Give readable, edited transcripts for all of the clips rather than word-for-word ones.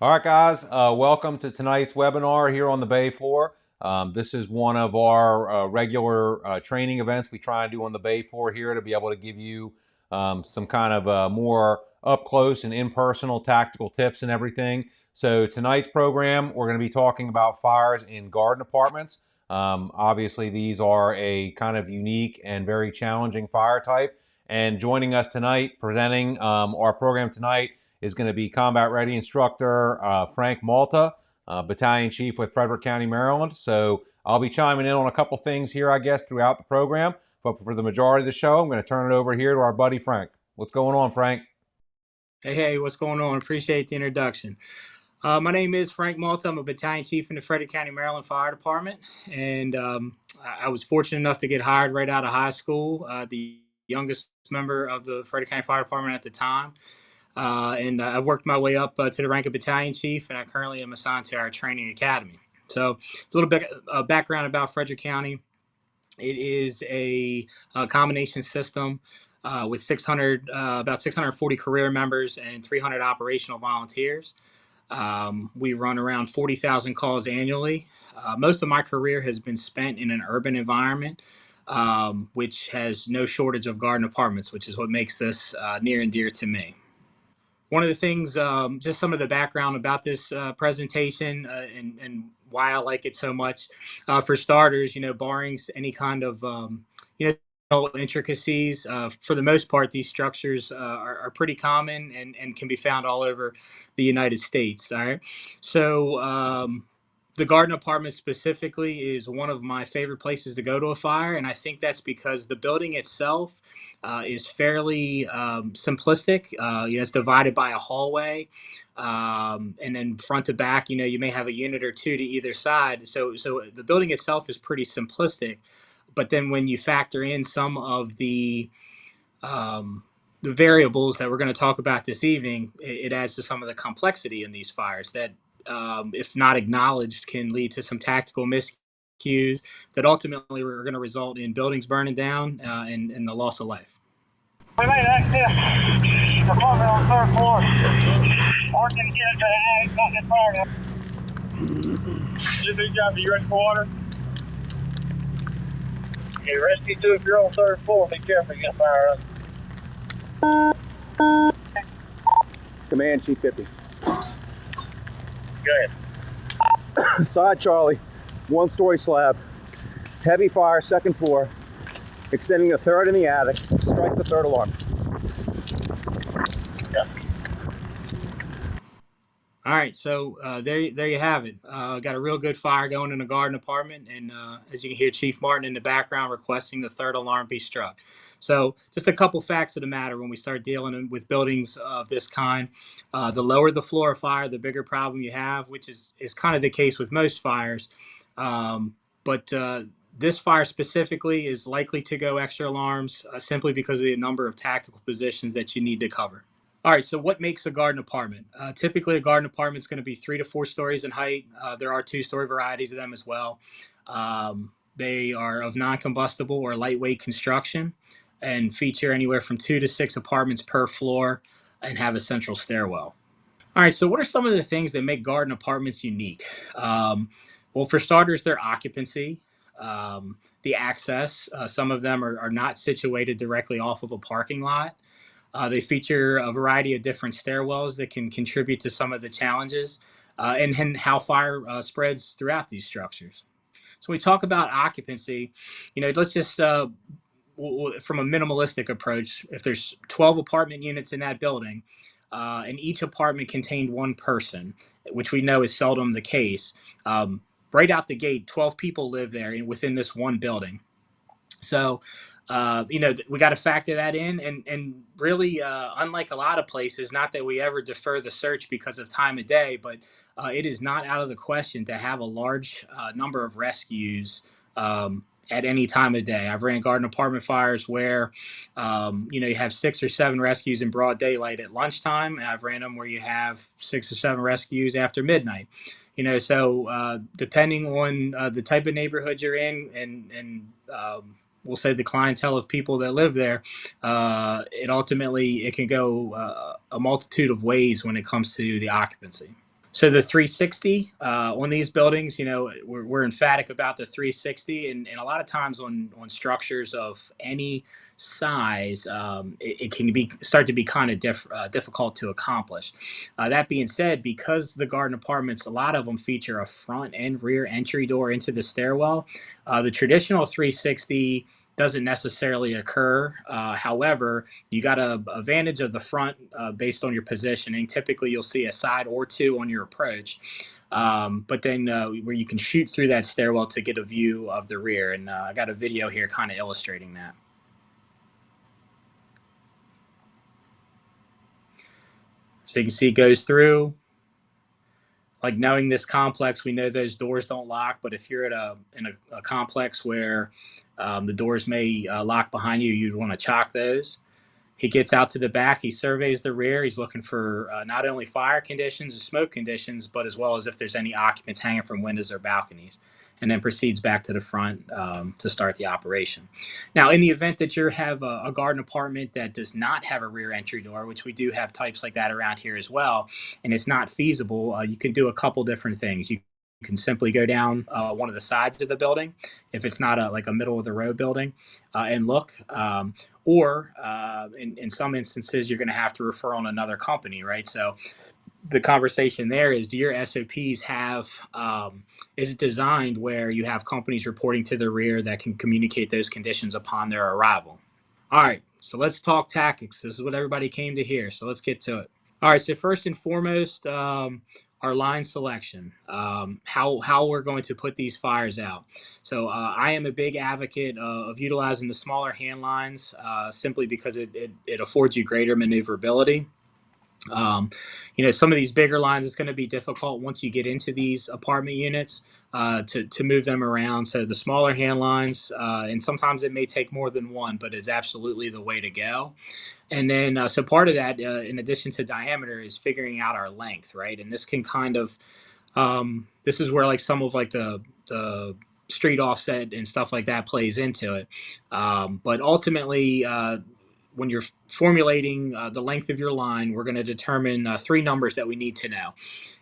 All right, guys, welcome to tonight's webinar here on the Bay Floor. This is one of our regular training events we try and do on the Bay Floor here to be able to give you some kind of more up close and impersonal tactical tips and everything. So tonight's program, we're going to be talking about fires in garden apartments. Obviously, these are a kind of unique and very challenging fire type. And joining us tonight, presenting our program tonight, is going to be Combat Ready Instructor Frank Malta, Battalion Chief with Frederick County, Maryland. So I'll be chiming in on a couple things here, I guess, throughout the program. But for the majority of the show, I'm going to turn it over here to our buddy Frank. What's going on, Frank? Hey, what's going on? Appreciate the introduction. My name is Frank Malta. I'm a battalion chief in the Frederick County, Maryland Fire Department. And I was fortunate enough to get hired right out of high school, the youngest member of the Frederick County Fire Department at the time. And I've worked my way up to the rank of battalion chief, and I currently am assigned to our training academy. So a little bit of background about Frederick County. It is a combination system with about 640 career members and 300 operational volunteers. We run around 40,000 calls annually. Most of my career has been spent in an urban environment, which has no shortage of garden apartments, which is what makes this near and dear to me. One of the things, just some of the background about this presentation and why I like it so much. For starters, barring any kind of, intricacies, for the most part, these structures are pretty common and can be found all over the United States. All right. So, the garden apartment specifically is one of my favorite places to go to a fire. And I think that's because the building itself is fairly simplistic. It's divided by a hallway. And then front to back, you may have a unit or two to either side. So the building itself is pretty simplistic. But then when you factor in some of the variables that we're going to talk about this evening, it adds to some of the complexity in these fires that, if not acknowledged, can lead to some tactical miscues that ultimately are going to result in buildings burning down and the loss of life. We made access apartment on the third floor. Working to get into the attic, not in fire now. Good job. Are you ready for water? Okay, rescue 2, if you're on the third floor, be careful, you get fire up. Command Chief 50. Go ahead. Side Charlie, 1-story slab, heavy fire, 2nd floor, extending the 3rd in the attic, strike the 3rd alarm. Yeah. All right, so there you have it. Got a real good fire going in a garden apartment, and as you can hear, Chief Martin in the background requesting the 3rd alarm be struck. So just a couple facts of the matter when we start dealing with buildings of this kind. The lower the floor of fire, the bigger problem you have, which is kind of the case with most fires. But this fire specifically is likely to go extra alarms simply because of the number of tactical positions that you need to cover. All right, so what makes a garden apartment? Typically, a garden apartment is going to be 3 to 4 stories in height. There are 2-story varieties of them as well. They are of non-combustible or lightweight construction and feature anywhere from 2 to 6 apartments per floor and have a central stairwell. All right, so what are some of the things that make garden apartments unique? Well, for starters, their occupancy, the access. Some of them are not situated directly off of a parking lot. They feature a variety of different stairwells that can contribute to some of the challenges and how fire spreads throughout these structures. So we talk about occupancy, let's just, from a minimalistic approach, if there's 12 apartment units in that building and each apartment contained one person, which we know is seldom the case, right out the gate, 12 people live there within this one building. So, we got to factor that in, and really, unlike a lot of places, not that we ever defer the search because of time of day, but it is not out of the question to have a large number of rescues at any time of day. I've ran garden apartment fires where, you have 6 or 7 rescues in broad daylight at lunchtime, and I've ran them where you have 6 or 7 rescues after midnight. So depending on the type of neighborhood you're in and we'll say the clientele of people that live there, it can go a multitude of ways when it comes to the occupancy. So the 360 on these buildings, we're emphatic about the 360, and a lot of times on structures of any size, it can be start to be kind of difficult to accomplish. That being said, because the garden apartments, a lot of them feature a front and rear entry door into the stairwell. The traditional 360 doesn't necessarily occur. However, you got a advantage of the front based on your positioning. Typically, you'll see a side or two on your approach, but then where you can shoot through that stairwell to get a view of the rear. And I got a video here kind of illustrating that. So you can see it goes through. Like, knowing this complex, we know those doors don't lock. But if you're in a complex where the doors may lock behind you, you'd want to chock those. He gets out to the back. He surveys the rear. He's looking for not only fire conditions and smoke conditions, but as well as if there's any occupants hanging from windows or balconies, and then proceeds back to the front to start the operation. Now, in the event that you have a garden apartment that does not have a rear entry door, which we do have types like that around here as well, and it's not feasible, you can do a couple different things. You can simply go down one of the sides of the building if it's not like a middle of the road building and look. Or in some instances, you're going to have to refer on another company, right? So the conversation there is, do your SOPs have, is it designed where you have companies reporting to the rear that can communicate those conditions upon their arrival? All right, so let's talk tactics. This is what everybody came to hear, so let's get to it. All right, so first and foremost, our line selection, how we're going to put these fires out. So I am a big advocate of utilizing the smaller hand lines simply because it affords you greater maneuverability. Um, some of these bigger lines, it's going to be difficult once you get into these apartment units to move them around. So the smaller hand lines, and sometimes it may take more than one, but it's absolutely the way to go. And then, so part of that, in addition to diameter, is figuring out our length, right? And this can kind of, this is where like some of like the street offset and stuff like that plays into it. But ultimately, when you're formulating the length of your line, we're going to determine three numbers that we need to know,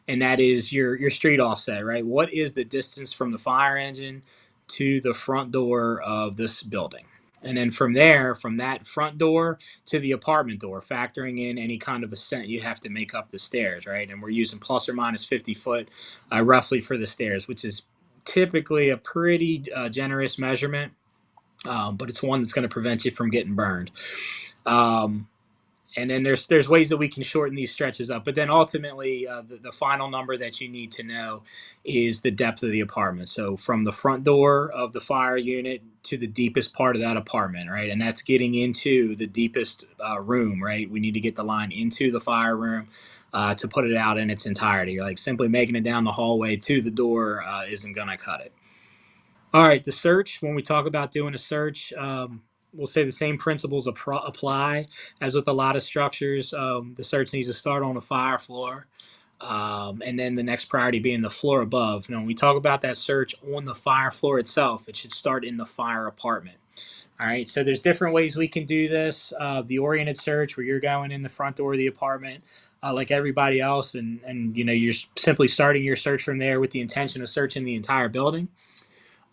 and that is your street offset, right? What is the distance from the fire engine to the front door of this building? And then from there, from that front door to the apartment door, factoring in any kind of ascent you have to make up the stairs, right? And we're using plus or minus 50 foot roughly for the stairs, which is typically a pretty generous measurement, but it's one that's going to prevent you from getting burned. Um, and then there's ways that we can shorten these stretches up, but then ultimately the final number that you need to know is the depth of the apartment. So from the front door of the fire unit to the deepest part of that apartment, right? And that's getting into the deepest room, right? We need to get the line into the fire room to put it out in its entirety. Like, simply making it down the hallway to the door isn't going to cut it. All right, the search. When we talk about doing a search, we'll say the same principles apply as with a lot of structures. The search needs to start on the fire floor, and then the next priority being the floor above. Now, when we talk about that search on the fire floor itself, it should start in the fire apartment. All right, so there's different ways we can do this. The oriented search, where you're going in the front door of the apartment, like everybody else, and you're simply starting your search from there with the intention of searching the entire building.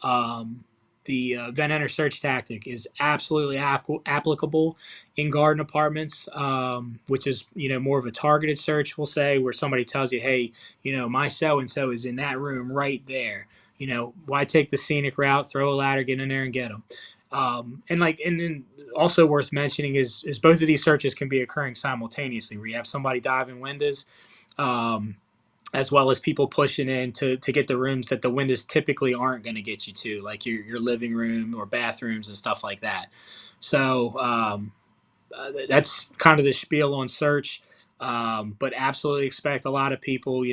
Um, the vent enter search tactic is absolutely applicable in garden apartments, which is more of a targeted search. We'll say, where somebody tells you, "Hey, my so and so is in that room right there. Why take the scenic route? Throw a ladder, get in there, and get them." And then also worth mentioning is both of these searches can be occurring simultaneously, where you have somebody diving windows. As well as people pushing in to get the rooms that the windows typically aren't going to get you to, like your living room or bathrooms and stuff like that. So that's kind of the spiel on search. But absolutely expect a lot of people,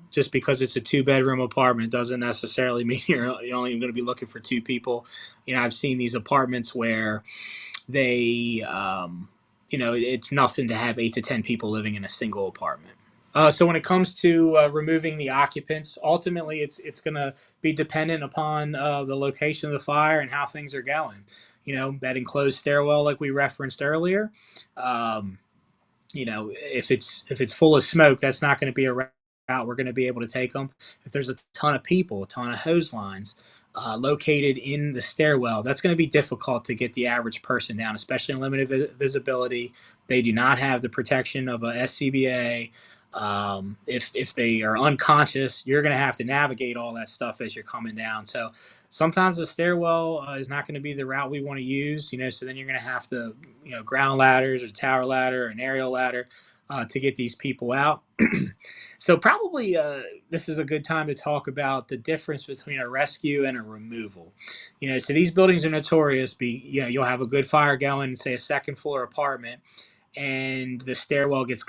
just because it's a 2-bedroom apartment doesn't necessarily mean you're only going to be looking for 2 people. I've seen these apartments where they, it's nothing to have 8 to 10 people living in a single apartment. So when it comes to removing the occupants, ultimately it's going to be dependent upon the location of the fire and how things are going. That enclosed stairwell, like we referenced earlier, if it's full of smoke, that's not going to be a we're going to be able to take them. If there's a ton of people, a ton of hose lines located in the stairwell, that's going to be difficult to get the average person down, especially in limited visibility. They do not have the protection of a SCBA. If they are unconscious, you're going to have to navigate all that stuff as you're coming down. So sometimes the stairwell is not going to be the route we want to use, so then you're going to have to, ground ladders or tower ladder or an aerial ladder to get these people out. So probably this is a good time to talk about the difference between a rescue and a removal. So these buildings are notorious. You'll have a good fire going in, say, a second floor apartment, and the stairwell gets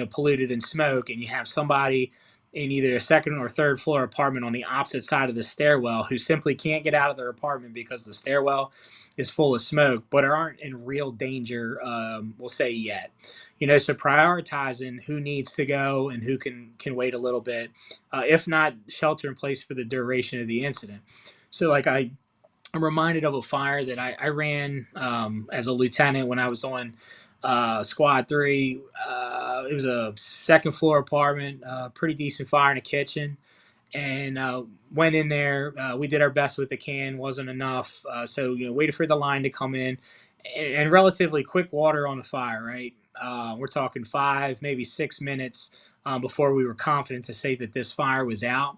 polluted in smoke, and you have somebody in either a second or third floor apartment on the opposite side of the stairwell who simply can't get out of their apartment because the stairwell is full of smoke, but aren't in real danger, we'll say, yet. So prioritizing who needs to go and who can wait a little bit, if not shelter in place for the duration of the incident. So like I'm reminded of a fire that I ran as a lieutenant when I was on Squad 3. It was a second floor apartment, pretty decent fire in the kitchen. And went in there. We did our best with the can, wasn't enough. So, waited for the line to come in, and relatively quick water on the fire, right? We're talking 5, maybe 6 minutes before we were confident to say that this fire was out.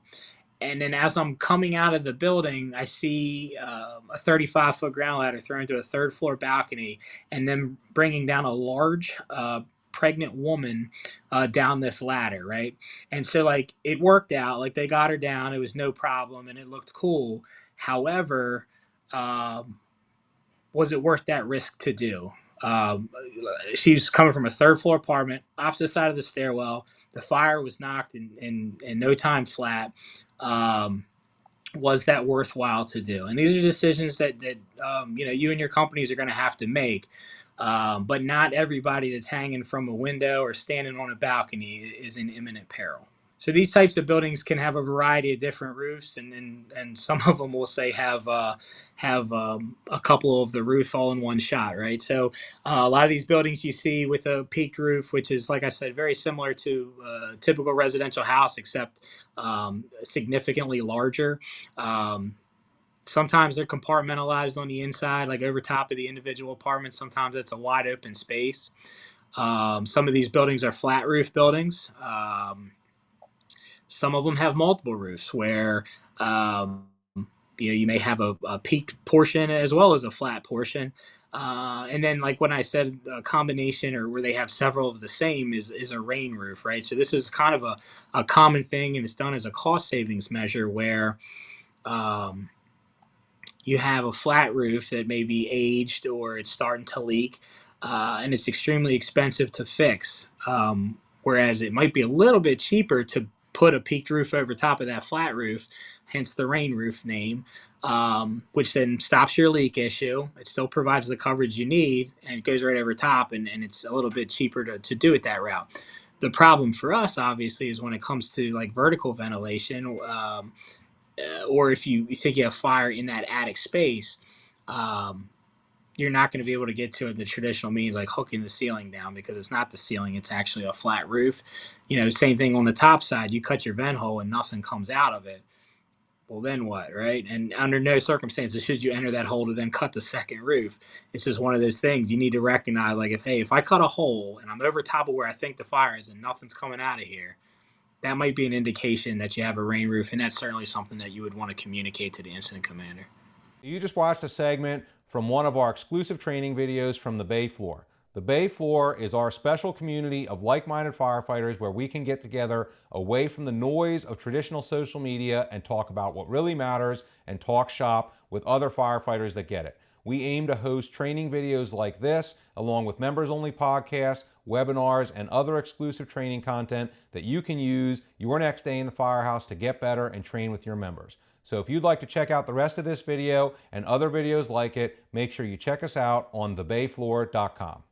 And then as I'm coming out of the building, I see a 35-foot ground ladder thrown to a third floor balcony, and then bringing down a large pregnant woman down this ladder, right? And so, like, it worked out. Like, they got her down. It was no problem, and it looked cool. However, was it worth that risk to do? She was coming from a third floor apartment, opposite side of the stairwell. The fire was knocked in no time flat. Was that worthwhile to do? And these are decisions that you and your companies are going to have to make. But not everybody that's hanging from a window or standing on a balcony is in imminent peril. So these types of buildings can have a variety of different roofs, and some of them will say have a couple of the roof all in one shot, right? So a lot of these buildings you see with a peaked roof, which is, like I said, very similar to a typical residential house, except significantly larger. Sometimes they're compartmentalized on the inside, like over top of the individual apartments. Sometimes it's a wide open space. Some of these buildings are flat roof buildings. Some of them have multiple roofs where you may have a peaked portion as well as a flat portion. And then, like when I said, a combination or where they have several of the same is a rain roof, right? So this is kind of a common thing, and it's done as a cost savings measure where you have a flat roof that may be aged or it's starting to leak, and it's extremely expensive to fix. Whereas it might be a little bit cheaper to put a peaked roof over top of that flat roof, hence the rain roof name, which then stops your leak issue. It still provides the coverage you need, and it goes right over top, and it's a little bit cheaper to do it that route. The problem for us, obviously, is when it comes to like vertical ventilation, or if you think you have fire in that attic space, you're not going to be able to get to it the traditional means, like hooking the ceiling down, because it's not the ceiling, it's actually a flat roof. Same thing on the top side. You cut your vent hole and nothing comes out of it. Well, then what, right? And under no circumstances should you enter that hole to then cut the second roof. It's just one of those things you need to recognize, like, if I cut a hole and I'm over top of where I think the fire is and nothing's coming out of here, that might be an indication that you have a rain roof, and that's certainly something that you would want to communicate to the incident commander. You just watched a segment from one of our exclusive training videos from the Bay Floor. The Bay Floor is our special community of like-minded firefighters where we can get together away from the noise of traditional social media and talk about what really matters and talk shop with other firefighters that get it. We aim to host training videos like this, along with members-only podcasts, webinars, and other exclusive training content that you can use your next day in the firehouse to get better and train with your members. So if you'd like to check out the rest of this video and other videos like it, make sure you check us out on thebayfloor.com.